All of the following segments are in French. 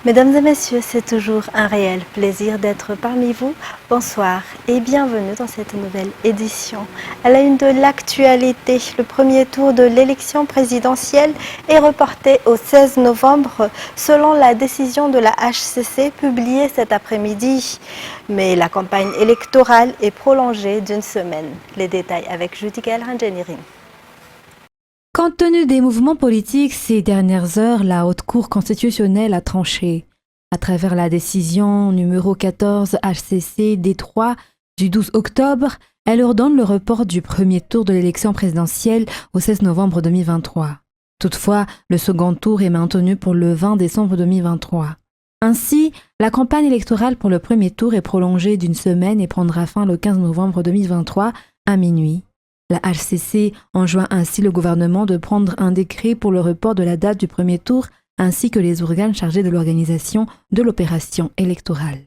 Mesdames et messieurs, c'est toujours un réel plaisir d'être parmi vous. Bonsoir et bienvenue dans cette nouvelle édition. À la une de l'actualité, le premier tour de l'élection présidentielle est reporté au 16 novembre selon la décision de la HCC publiée cet après-midi. Mais la campagne électorale est prolongée d'une semaine. Les détails avec Judicael Ranjenirim. Compte tenu des mouvements politiques ces dernières heures, la Haute Cour constitutionnelle a tranché. À travers la décision numéro 14 HCC D3 du 12 octobre, elle ordonne le report du premier tour de l'élection présidentielle au 16 novembre 2023. Toutefois, le second tour est maintenu pour le 20 décembre 2023. Ainsi, la campagne électorale pour le premier tour est prolongée d'une semaine et prendra fin le 15 novembre 2023 à minuit. La HCC enjoint ainsi le gouvernement de prendre un décret pour le report de la date du premier tour ainsi que les organes chargés de l'organisation de l'opération électorale.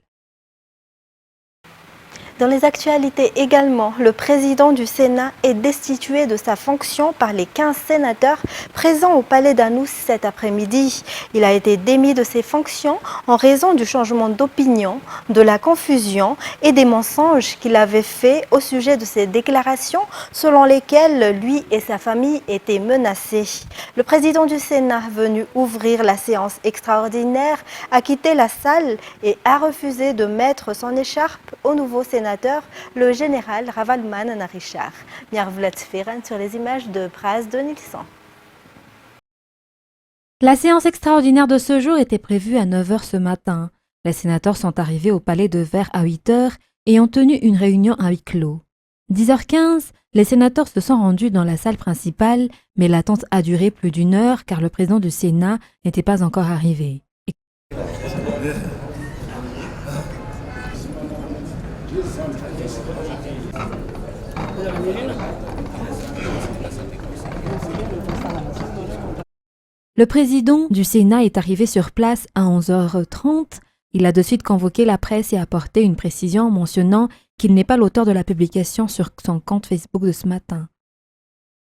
Dans les actualités également, le président du Sénat est destitué de sa fonction par les 15 sénateurs présents au Palais d'Anous cet après-midi. Il a été démis de ses fonctions en raison du changement d'opinion, de la confusion et des mensonges qu'il avait faits au sujet de ses déclarations selon lesquelles lui et sa famille étaient menacés. Le président du Sénat, venu ouvrir la séance extraordinaire, a quitté la salle et a refusé de mettre son écharpe au nouveau sénateur, le général Ravalman Richard. Sur les images de Pras de Nilsson. La séance extraordinaire de ce jour était prévue à 9h ce matin. Les sénateurs sont arrivés au Palais de Verre à 8h et ont tenu une réunion à huis clos. 10h15, les sénateurs se sont rendus dans la salle principale, mais l'attente a duré plus d'une heure car le président du Sénat n'était pas encore arrivé. Le président du Sénat est arrivé sur place à 11h30. Il a de suite convoqué la presse et apporté une précision mentionnant qu'il n'est pas l'auteur de la publication sur son compte Facebook de ce matin.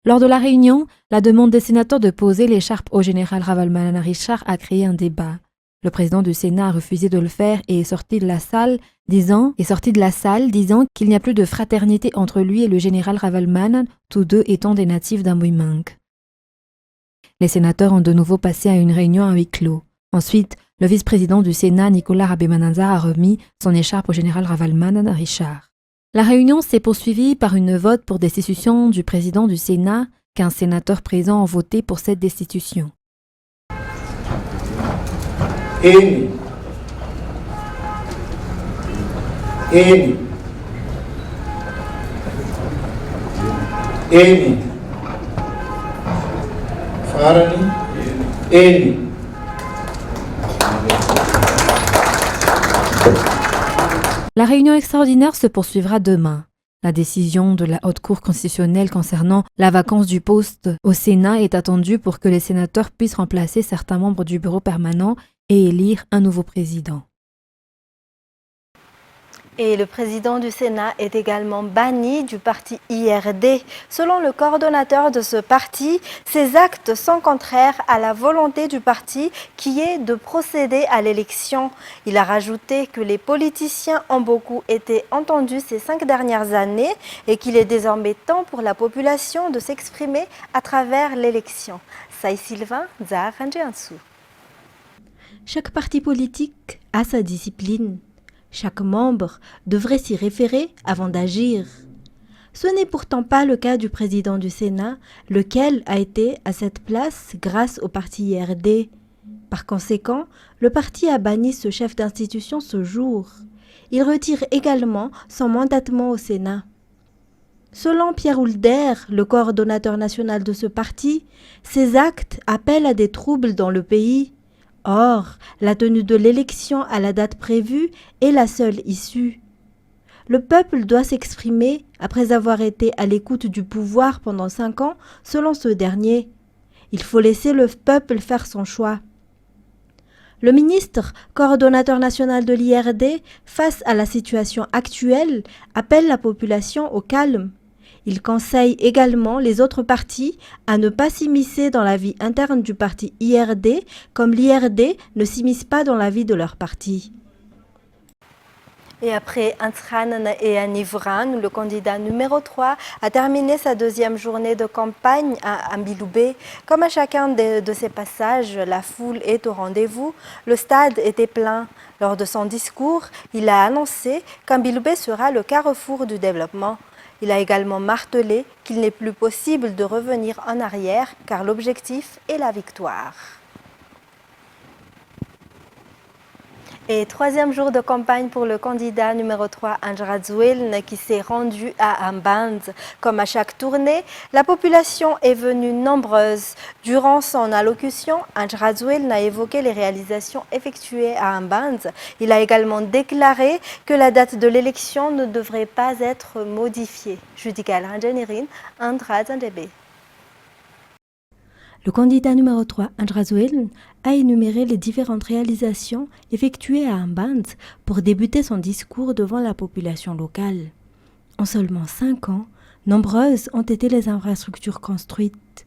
Lors de la réunion, la demande des sénateurs de poser l'écharpe au général Ravalman Richard a créé un débat. Le président du Sénat a refusé de le faire et est sorti de la salle disant qu'il n'y a plus de fraternité entre lui et le général Ravalman, tous deux étant des natifs d'Amboimang. Les sénateurs ont de nouveau passé à une réunion à huis clos. Ensuite, le vice-président du Sénat, Nicolas Rabemananza, a remis son écharpe au général Ravalman Richard. La réunion s'est poursuivie par une vote pour destitution du président du Sénat. 15 sénateurs présents ont voté pour cette destitution. Ele Farani ele La réunion extraordinaire se poursuivra demain. La décision de la Haute Cour constitutionnelle concernant la vacance du poste au Sénat est attendue pour que les sénateurs puissent remplacer certains membres du bureau permanent et élire un nouveau président. Et le président du Sénat est également banni du parti IRD. Selon le coordonnateur de ce parti, ces actes sont contraires à la volonté du parti qui est de procéder à l'élection. Il a rajouté que les politiciens ont beaucoup été entendus ces 5 dernières années et qu'il est désormais temps pour la population de s'exprimer à travers l'élection. Saï Sylvain, Zahar Ranjiansou. Chaque parti politique a sa discipline. Chaque membre devrait s'y référer avant d'agir. Ce n'est pourtant pas le cas du président du Sénat, lequel a été à cette place grâce au parti IRD. Par conséquent, le parti a banni ce chef d'institution ce jour. Il retire également son mandatement au Sénat. Selon Pierre Houlder, le coordonnateur national de ce parti, ces actes appellent à des troubles dans le pays. Or, la tenue de l'élection à la date prévue est la seule issue. Le peuple doit s'exprimer après avoir été à l'écoute du pouvoir pendant 5 ans, selon ce dernier. Il faut laisser le peuple faire son choix. Le ministre, coordonnateur national de l'IRD, face à la situation actuelle, appelle la population au calme. Il conseille également les autres partis à ne pas s'immiscer dans la vie interne du parti IRD, comme l'IRD ne s'immisce pas dans la vie de leur parti. Et après Antranen et Anivran, le candidat numéro 3 a terminé sa deuxième journée de campagne à Ambiloubé. Comme à chacun de ses passages, la foule est au rendez-vous. Le stade était plein. Lors de son discours, il a annoncé qu'Ambiloubé sera le carrefour du développement. Il a également martelé qu'il n'est plus possible de revenir en arrière car l'objectif est la victoire. Et troisième jour de campagne pour le candidat numéro 3, Anjrazoueln, qui s'est rendu à Amband. Comme à chaque tournée, la population est venue nombreuse. Durant son allocution, Anjrazoueln a évoqué les réalisations effectuées à Amband. Il a également déclaré que la date de l'élection ne devrait pas être modifiée. Judikal Ranjanirin, Andrazandebe. Le candidat numéro 3, Anjrazoueln, a énuméré les différentes réalisations effectuées à Amband pour débuter son discours devant la population locale. En seulement 5 ans, nombreuses ont été les infrastructures construites.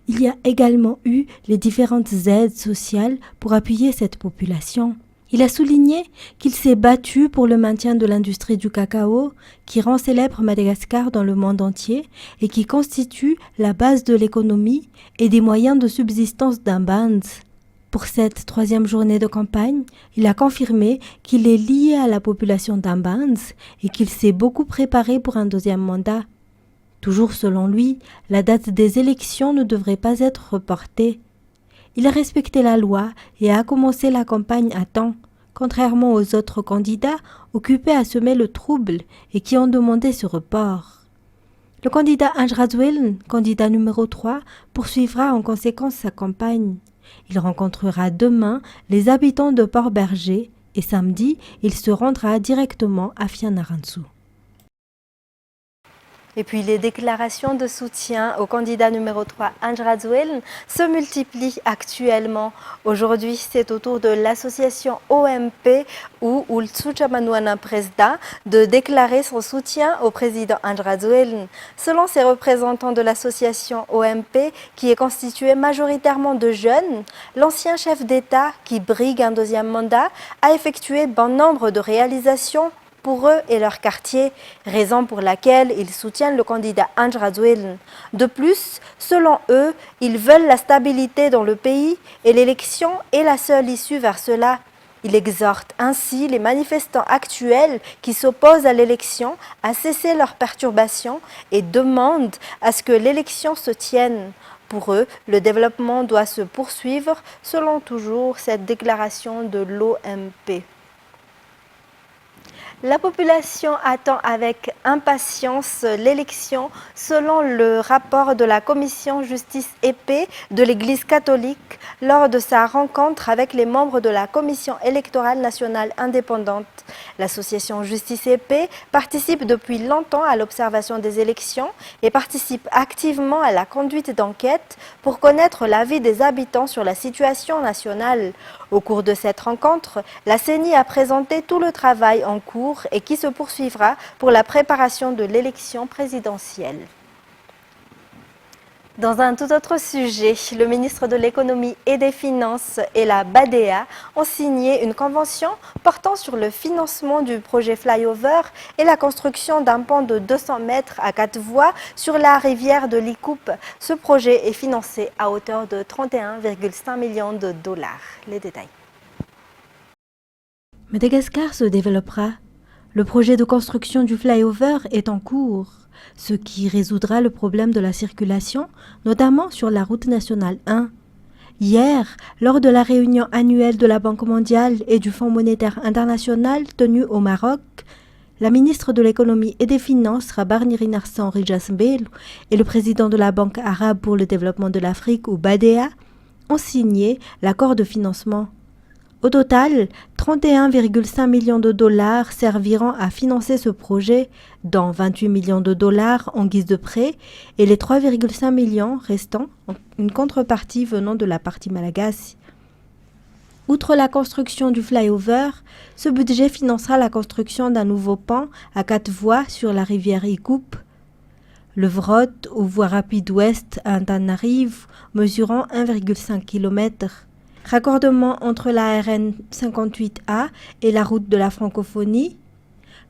Il y a également eu les différentes aides sociales pour appuyer cette population. Il a souligné qu'il s'est battu pour le maintien de l'industrie du cacao qui rend célèbre Madagascar dans le monde entier et qui constitue la base de l'économie et des moyens de subsistance d'Amband. Pour cette troisième journée de campagne, il a confirmé qu'il est lié à la population d'Amband et qu'il s'est beaucoup préparé pour un deuxième mandat. Toujours selon lui, la date des élections ne devrait pas être reportée. Il a respecté la loi et a commencé la campagne à temps, contrairement aux autres candidats occupés à semer le trouble et qui ont demandé ce report. Le candidat Anjrazoueln, candidat numéro 3, poursuivra en conséquence sa campagne. Il rencontrera demain les habitants de Port-Berger et samedi, il se rendra directement à Fianarantsoa. Et puis les déclarations de soutien au candidat numéro 3, Anjrazoueln, se multiplient actuellement. Aujourd'hui, c'est au tour de l'association OMP ou Ultsuchamanuana Presda de déclarer son soutien au président Anjrazoueln. Selon ses représentants de l'association OMP, qui est constituée majoritairement de jeunes, l'ancien chef d'État, qui brigue un deuxième mandat, a effectué bon nombre de réalisations pour eux et leur quartier, raison pour laquelle ils soutiennent le candidat Anjrazoueln. De plus, selon eux, ils veulent la stabilité dans le pays et l'élection est la seule issue vers cela. Il exhorte ainsi les manifestants actuels qui s'opposent à l'élection à cesser leurs perturbations et demande à ce que l'élection se tienne. Pour eux, le développement doit se poursuivre selon toujours cette déclaration de l'OMP. La population attend avec impatience l'élection selon le rapport de la commission Justice et Paix de l'Église catholique lors de sa rencontre avec les membres de la commission électorale nationale indépendante. L'association Justice et Paix participe depuis longtemps à l'observation des élections et participe activement à la conduite d'enquêtes pour connaître l'avis des habitants sur la situation nationale. Au cours de cette rencontre, la CENI a présenté tout le travail en cours et qui se poursuivra pour la préparation de l'élection présidentielle. Dans un tout autre sujet, le ministre de l'Économie et des Finances et la BADEA ont signé une convention portant sur le financement du projet Flyover et la construction d'un pont de 200 mètres à 4 voies sur la rivière de l'Ikoup. Ce projet est financé à hauteur de 31,5 millions de dollars. Les détails. Madagascar se développera. Le projet de construction du flyover est en cours, ce qui résoudra le problème de la circulation, notamment sur la route nationale 1. Hier, lors de la réunion annuelle de la Banque mondiale et du Fonds monétaire international tenue au Maroc, la ministre de l'Économie et des Finances, Rabarnirin Arsan Rijasmbel, et le président de la Banque arabe pour le développement de l'Afrique, ou BADEA, ont signé l'accord de financement. Au total, 31,5 millions de dollars serviront à financer ce projet, dont 28 millions de dollars en guise de prêt et les 3,5 millions restants, une contrepartie venant de la partie malagasy. Outre la construction du flyover, ce budget financera la construction d'un nouveau pont à 4 voies sur la rivière Ikoup. Le Vrot ou voie rapide ouest à Antananarivo, mesurant 1,5 km. Raccordement entre la RN 58A et la route de la francophonie.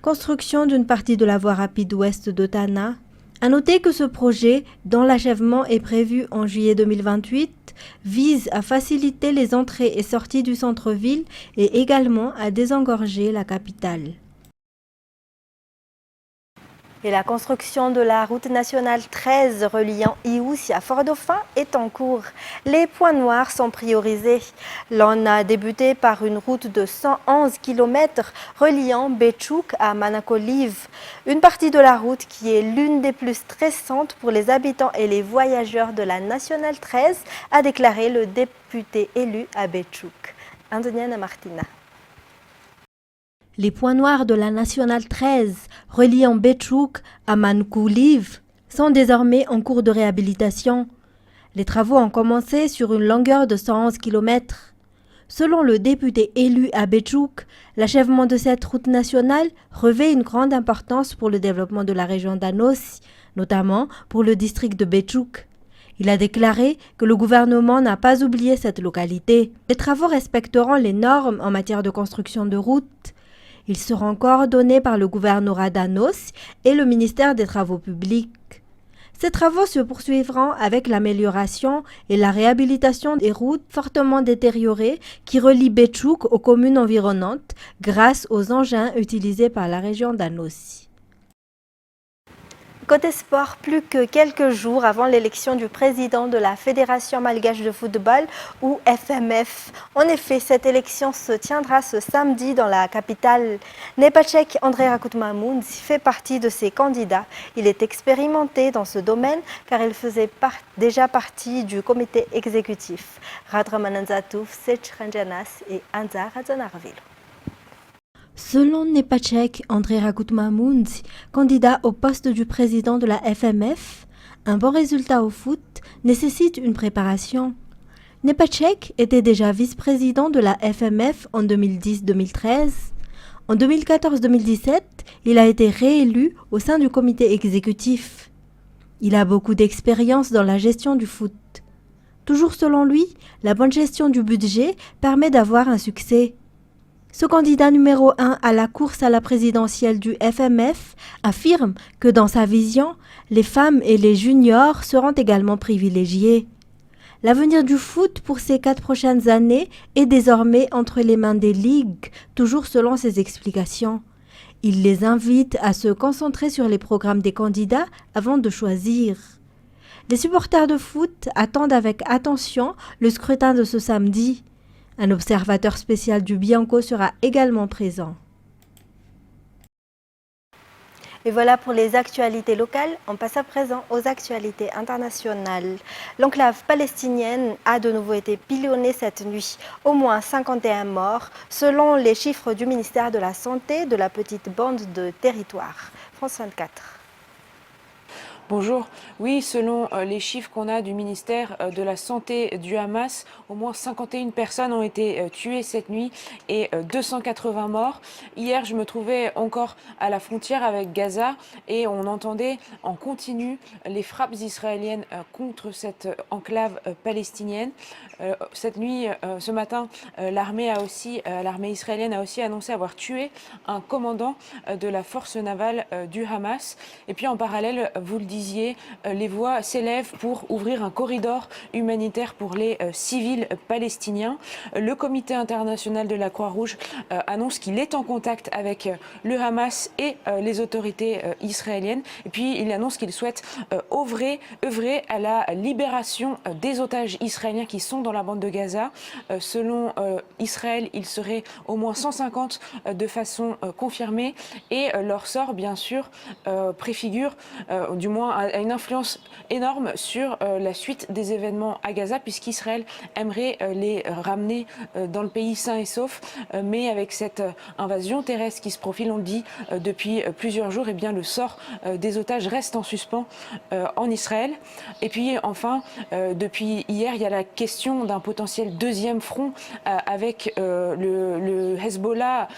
Construction d'une partie de la voie rapide ouest de Tana. À noter que ce projet, dont l'achèvement est prévu en juillet 2028, vise à faciliter les entrées et sorties du centre-ville et également à désengorger la capitale. Et la construction de la route nationale 13 reliant Iusi à Fort-Dauphin est en cours. Les points noirs sont priorisés. L'on a débuté par une route de 111 km reliant Béchouk à Manakolive. Une partie de la route qui est l'une des plus stressantes pour les habitants et les voyageurs de la nationale 13, a déclaré le député élu à Béchouk. Antoniana Martina. Les points noirs de la nationale 13, reliant Béchouk à Manakolive, sont désormais en cours de réhabilitation. Les travaux ont commencé sur une longueur de 111 km. Selon le député élu à Béchouk, l'achèvement de cette route nationale revêt une grande importance pour le développement de la région d'Anossi, notamment pour le district de Béchouk. Il a déclaré que le gouvernement n'a pas oublié cette localité. Les travaux respecteront les normes en matière de construction de routes. Ils seront coordonnés par le gouvernorat d'Anossi et le ministère des Travaux publics. Ces travaux se poursuivront avec l'amélioration et la réhabilitation des routes fortement détériorées qui relient Béchouk aux communes environnantes grâce aux engins utilisés par la région d'Anossi. Côté sport, plus que quelques jours avant l'élection du président de la Fédération malgache de football, ou FMF. En effet, cette élection se tiendra ce samedi dans la capitale. Nepacek André Rakutmamoun fait partie de ces candidats. Il est expérimenté dans ce domaine car il faisait déjà partie du comité exécutif. Radramananzatouf, Sechranjanas et Anza Radzanarville. Selon Nepacek André Rakutmamoun, candidat au poste du président de la FMF, un bon résultat au foot nécessite une préparation. Nepacek était déjà vice-président de la FMF en 2010-2013. En 2014-2017, il a été réélu au sein du comité exécutif. Il a beaucoup d'expérience dans la gestion du foot. Toujours selon lui, la bonne gestion du budget permet d'avoir un succès. Ce candidat numéro 1 à la course à la présidentielle du FMF affirme que dans sa vision, les femmes et les juniors seront également privilégiés. L'avenir du foot pour ces 4 prochaines années est désormais entre les mains des ligues, toujours selon ses explications. Il les invite à se concentrer sur les programmes des candidats avant de choisir. Les supporters de foot attendent avec attention le scrutin de ce samedi. Un observateur spécial du Bianco sera également présent. Et voilà pour les actualités locales. On passe à présent aux actualités internationales. L'enclave palestinienne a de nouveau été pilonnée cette nuit. Au moins 51 morts, selon les chiffres du ministère de la Santé de la petite bande de territoire. France 24. Bonjour. Oui, selon les chiffres qu'on a du ministère de la Santé du Hamas, au moins 51 personnes ont été tuées cette nuit et 280 morts. Hier, je me trouvais encore à la frontière avec Gaza et on entendait en continu les frappes israéliennes contre cette enclave palestinienne. Cette nuit, ce matin, l'armée israélienne a aussi annoncé avoir tué un commandant de la force navale du Hamas. Et puis en parallèle, vous le disiez, les voix s'élèvent pour ouvrir un corridor humanitaire pour les civils palestiniens. Le comité international de la Croix-Rouge annonce qu'il est en contact avec le Hamas et les autorités israéliennes. Et puis il annonce qu'il souhaite œuvrer à la libération des otages israéliens qui sont dans la bande de Gaza. Selon Israël, il serait au moins 150 de façon confirmée et leur sort, bien sûr, préfigure, du moins a une influence énorme sur la suite des événements à Gaza, puisqu'Israël aimerait les ramener dans le pays sain et sauf, mais avec cette invasion terrestre qui se profile, on le dit depuis plusieurs jours, et bien le sort des otages reste en suspens en Israël. Et puis enfin, depuis hier, il y a la question d'un potentiel deuxième front avec le Hezbollah,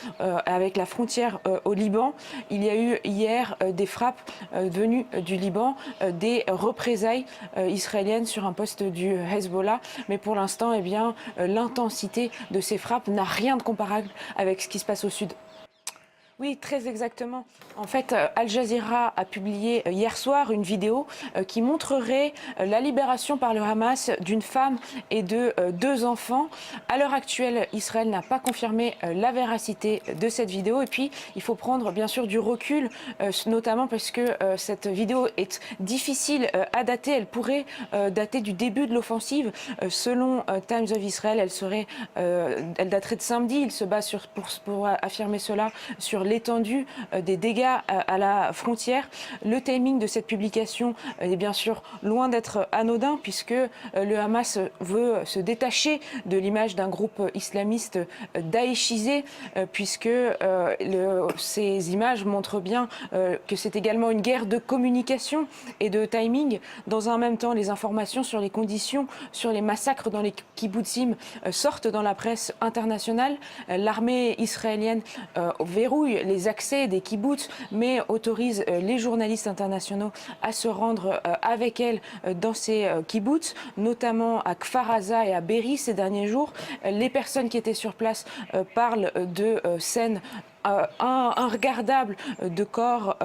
avec la frontière au Liban. Il y a eu hier des frappes venues du Liban Liban des représailles israéliennes sur un poste du Hezbollah. Mais pour l'instant, eh bien, l'intensité de ces frappes n'a rien de comparable avec ce qui se passe au sud. Oui, très exactement. En fait, Al Jazeera a publié hier soir une vidéo qui montrerait la libération par le Hamas d'une femme et de 2 enfants. À l'heure actuelle, Israël n'a pas confirmé la véracité de cette vidéo. Et puis, il faut prendre bien sûr du recul, notamment parce que cette vidéo est difficile à dater. Elle pourrait dater du début de l'offensive. Selon Times of Israel, elle daterait de samedi. Il se base pour affirmer cela sur l'étendue des dégâts à la frontière. Le timing de cette publication est bien sûr loin d'être anodin puisque le Hamas veut se détacher de l'image d'un groupe islamiste daéchisé puisque ces images montrent bien que c'est également une guerre de communication et de timing. Dans un même temps, les informations sur les conditions, sur les massacres dans les kibbutzim sortent dans la presse internationale. L'armée israélienne verrouille les accès des kibbutz, mais autorise les journalistes internationaux à se rendre avec elle dans ces kibbutz, notamment à Kfar Aza et à Be'eri ces derniers jours. Les personnes qui étaient sur place parlent de scènes regardable de corps,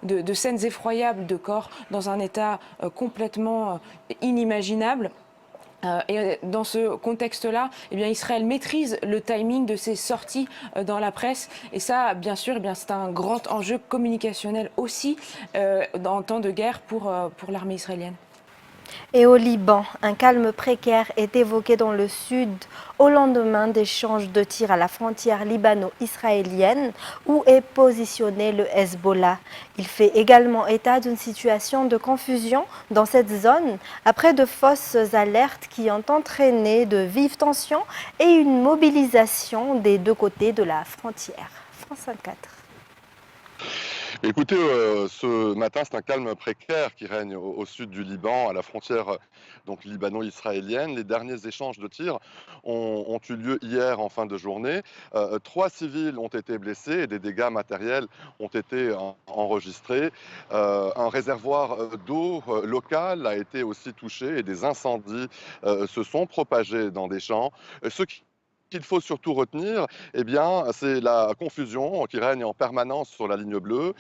de scènes effroyables de corps dans un état complètement inimaginable. Et dans ce contexte-là, eh bien, Israël maîtrise le timing de ses sorties dans la presse. Et ça, bien sûr, eh bien, c'est un grand enjeu communicationnel aussi en temps de guerre pour l'armée israélienne. Et au Liban, un calme précaire est évoqué dans le sud au lendemain d'échanges de tirs à la frontière libano-israélienne où est positionné le Hezbollah. Il fait également état d'une situation de confusion dans cette zone après de fausses alertes qui ont entraîné de vives tensions et une mobilisation des 2 côtés de la frontière. France 24. Écoutez, ce matin, c'est un calme précaire qui règne au sud du Liban, à la frontière donc libano-israélienne. Les derniers échanges de tirs ont eu lieu hier en fin de journée. 3 civils ont été blessés et des dégâts matériels ont été enregistrés. Un réservoir d'eau local a été aussi touché et des incendies se sont propagés dans des champs. Ce qu'il faut surtout retenir, eh bien, c'est la confusion qui règne en permanence sur la ligne bleue.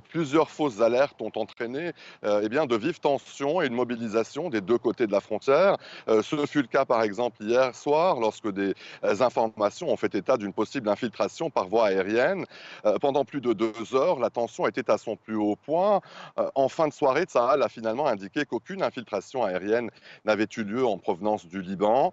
Plusieurs fausses alertes ont entraîné eh bien, de vives tensions et une mobilisation des 2 côtés de la frontière. Ce fut le cas, par exemple, hier soir, lorsque des informations ont fait état d'une possible infiltration par voie aérienne. Pendant plus de 2 heures, la tension était à son plus haut point. En fin de soirée, Tsahal a finalement indiqué qu'aucune infiltration aérienne n'avait eu lieu en provenance du Liban.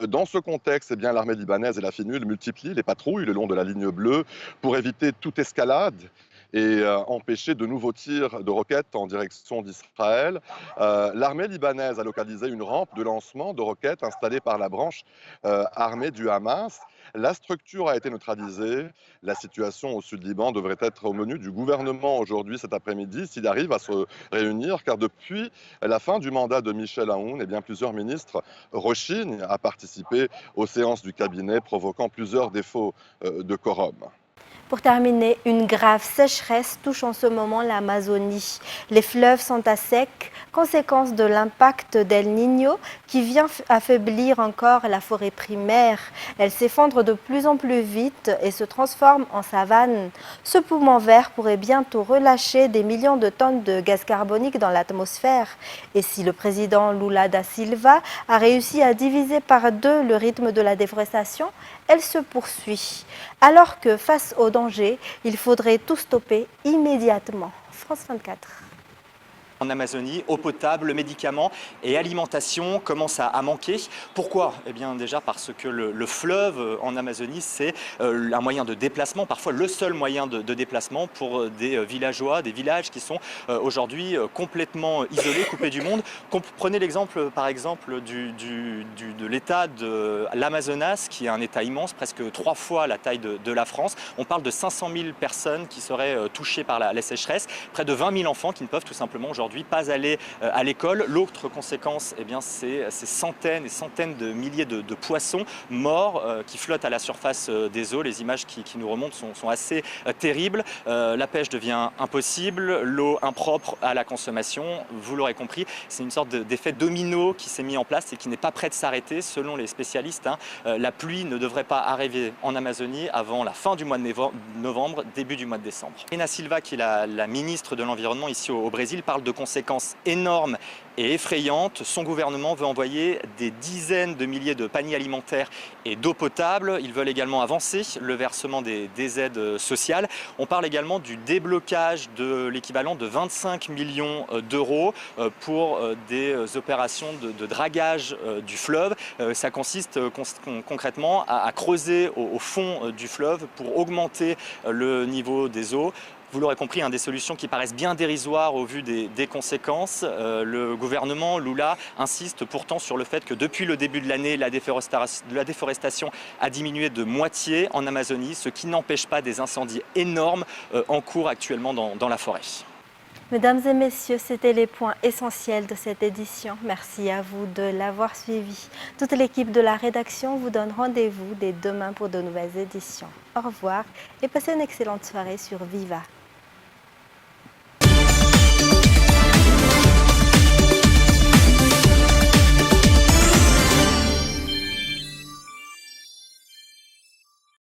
Dans ce contexte, eh bien, l'armée libanaise et la FINUL multiplient les patrouilles le long de la ligne bleue pour éviter toute escalade et empêcher de nouveaux tirs de roquettes en direction d'Israël. L'armée libanaise a localisé une rampe de lancement de roquettes installée par la branche armée du Hamas. La structure a été neutralisée. La situation au sud-Liban devrait être au menu du gouvernement aujourd'hui, cet après-midi, s'il arrive à se réunir, car depuis la fin du mandat de Michel Aoun, eh bien, plusieurs ministres rechignent à participer aux séances du cabinet, provoquant plusieurs défauts de quorum. Pour terminer, une grave sécheresse touche en ce moment l'Amazonie. Les fleuves sont à sec, conséquence de l'impact d'El Niño qui vient affaiblir encore la forêt primaire. Elle s'effondre de plus en plus vite et se transforme en savane. Ce poumon vert pourrait bientôt relâcher des millions de tonnes de gaz carbonique dans l'atmosphère. Et si le président Lula da Silva a réussi à diviser par 2 le rythme de la déforestation, elle se poursuit. Alors que face au danger, il faudrait tout stopper immédiatement. France 24. En Amazonie, eau potable, médicaments et alimentation commencent à manquer. Pourquoi? Eh bien déjà parce que le fleuve en Amazonie, c'est un moyen de déplacement, parfois le seul moyen de déplacement pour des villageois, des villages qui sont aujourd'hui complètement isolés, coupés du monde. Prenez l'exemple par exemple de l'état de l'Amazonas, qui est un état immense, presque 3 fois la taille de la France. On parle de 500 000 personnes qui seraient touchées par la sécheresse, près de 20 000 enfants qui ne peuvent tout simplement aujourd'hui aujourd'hui, pas aller à l'école. L'autre conséquence, eh bien, c'est ces centaines et centaines de milliers de poissons morts qui flottent à la surface des eaux. Les images qui nous remontent sont assez terribles. La pêche devient impossible, l'eau impropre à la consommation. Vous l'aurez compris, c'est une sorte d'effet domino qui s'est mis en place et qui n'est pas prêt de s'arrêter. Selon les spécialistes, la pluie ne devrait pas arriver en Amazonie avant la fin du mois de novembre, début du mois de décembre. Marina Silva, qui est la ministre de l'Environnement ici au Brésil, parle de conséquences énormes et effrayantes. Son gouvernement veut envoyer des dizaines de milliers de paniers alimentaires et d'eau potable. Ils veulent également avancer le versement des aides sociales. On parle également du déblocage de l'équivalent de 25 millions d'euros pour des opérations de dragage du fleuve. Ça consiste concrètement à creuser au fond du fleuve pour augmenter le niveau des eaux. Vous l'aurez compris, des solutions qui paraissent bien dérisoires au vu des conséquences. Le gouvernement Lula insiste pourtant sur le fait que depuis le début de l'année, la déforestation a diminué de moitié en Amazonie, ce qui n'empêche pas des incendies énormes en cours actuellement dans la forêt. Mesdames et messieurs, c'était les points essentiels de cette édition. Merci à vous de l'avoir suivi. Toute l'équipe de la rédaction vous donne rendez-vous dès demain pour de nouvelles éditions. Au revoir et passez une excellente soirée sur Viva.